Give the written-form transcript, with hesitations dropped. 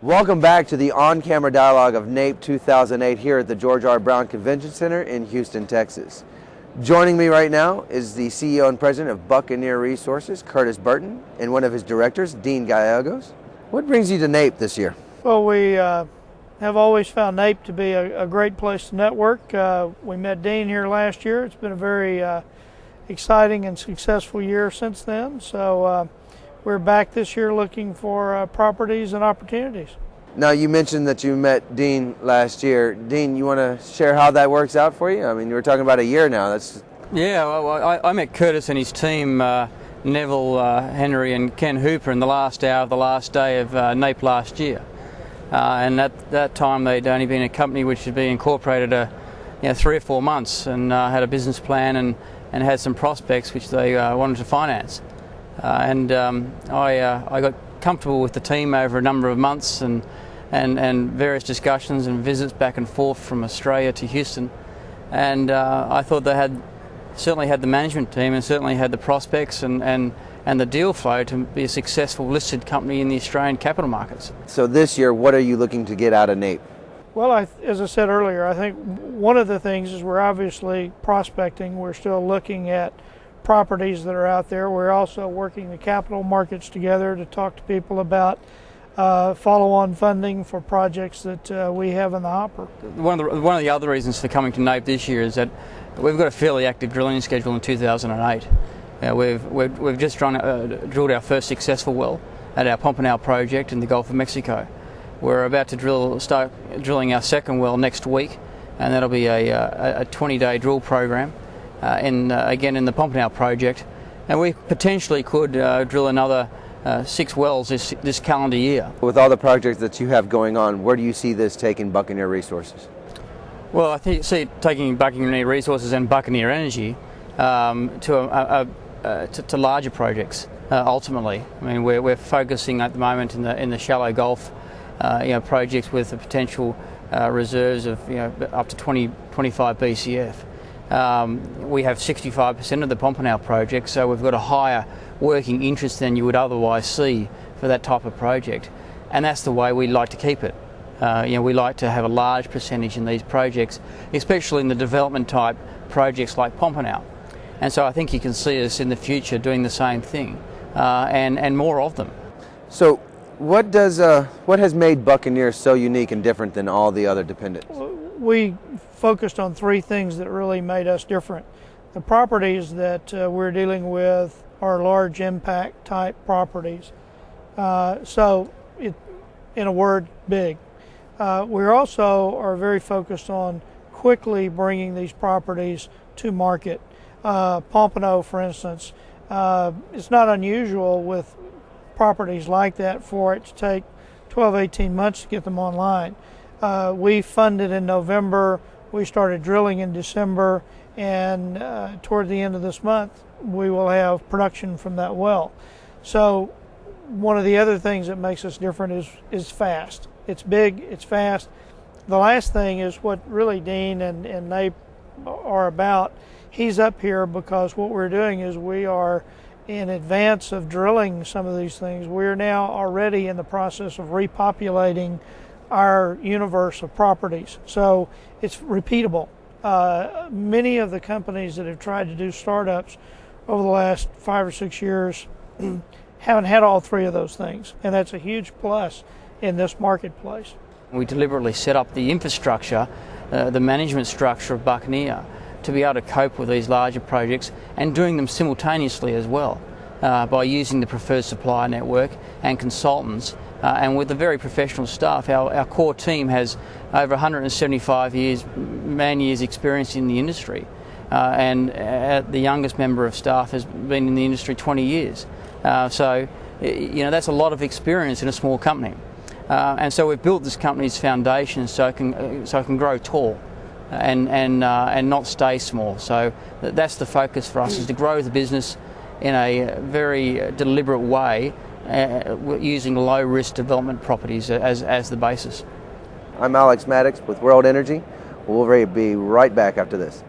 Welcome back to the on-camera dialogue of NAPE 2008 here at the George R. Brown Convention Center in Houston, Texas. Joining me right now is the CEO and President of Buccaneer Resources, Curtis Burton, and one of his directors, Dean Gallegos. What brings you to NAPE this year? Well, we have always found NAPE to be a great place to network. We met Dean here last year. It's been a very exciting and successful year since then. So we're back this year looking for properties and opportunities. Now, you mentioned that you met Dean last year. Dean, you want to share how that works out for you? I mean, you were talking about a year now. Yeah, well, I met Curtis and his team, Neville, Henry and Ken Hooper, in the last hour of the last day of NAPE last year. And at that time they'd only been a company which had been incorporated 3 or 4 months and had a business plan and had some prospects which they wanted to finance. I got comfortable with the team over a number of months and various discussions and visits back and forth from Australia to Houston. And I thought they certainly had the management team and certainly had the prospects and the deal flow to be a successful listed company in the Australian capital markets. So this year, what are you looking to get out of NAPE? Well, as I said earlier, I think one of the things is we're obviously prospecting. We're still looking at properties that are out there. We're also working the capital markets together to talk to people about follow-on funding for projects that we have in the hopper. One of the other reasons for coming to NAPE this year is that we've got a fairly active drilling schedule in 2008. We've just drilled our first successful well at our Pompano project in the Gulf of Mexico. We're about to start drilling our second well next week, and that'll be a 20-day drill program again in the Pompano project. And we potentially could drill another 6 wells this calendar year. With all the projects that you have going on, where do you see this taking Buccaneer Resources? Well, I see it taking Buccaneer Resources and Buccaneer Energy to larger projects. Ultimately, I mean, we're focusing at the moment in the shallow Gulf, projects with the potential reserves of up to 25 BCF. We have 65% of the Pompano project, so we've got a higher working interest than you would otherwise see for that type of project, and that's the way we like to keep it. We like to have a large percentage in these projects, especially in the development type projects like Pompano. And so I think you can see us in the future doing the same thing, and more of them. So what has made Buccaneer so unique and different than all the other dependents? We focused on 3 things that really made us different. The properties that we're dealing with are large impact type properties. In a word, big. We also are very focused on quickly bringing these properties to market. Pompano, for instance, it's not unusual with properties like that for it to take 12-18 months to get them online. We funded in November, we started drilling in December, and toward the end of this month we will have production from that well. So one of the other things that makes us different is fast. It's big, it's fast. The last thing is what really Dean and NAPE are about. He's up here because what we're doing is we are in advance of drilling some of these things. We're now already in the process of repopulating our universe of properties. So it's repeatable. Many of the companies that have tried to do startups over the last 5 or 6 years haven't had all 3 of those things, and that's a huge plus in this marketplace. We deliberately set up the infrastructure, the management structure of Buccaneer to be able to cope with these larger projects and doing them simultaneously as well by using the preferred supplier network and consultants and with the very professional staff. Our core team has over 175 man-years experience in the industry, and the youngest member of staff has been in the industry 20 years. So that's a lot of experience in a small company. And so we've built this company's foundation so it can grow tall and not stay small. So that's the focus for us, is to grow the business in a very deliberate way, using low-risk development properties as the basis. I'm Alex Maddox with World Energy. We'll be right back after this.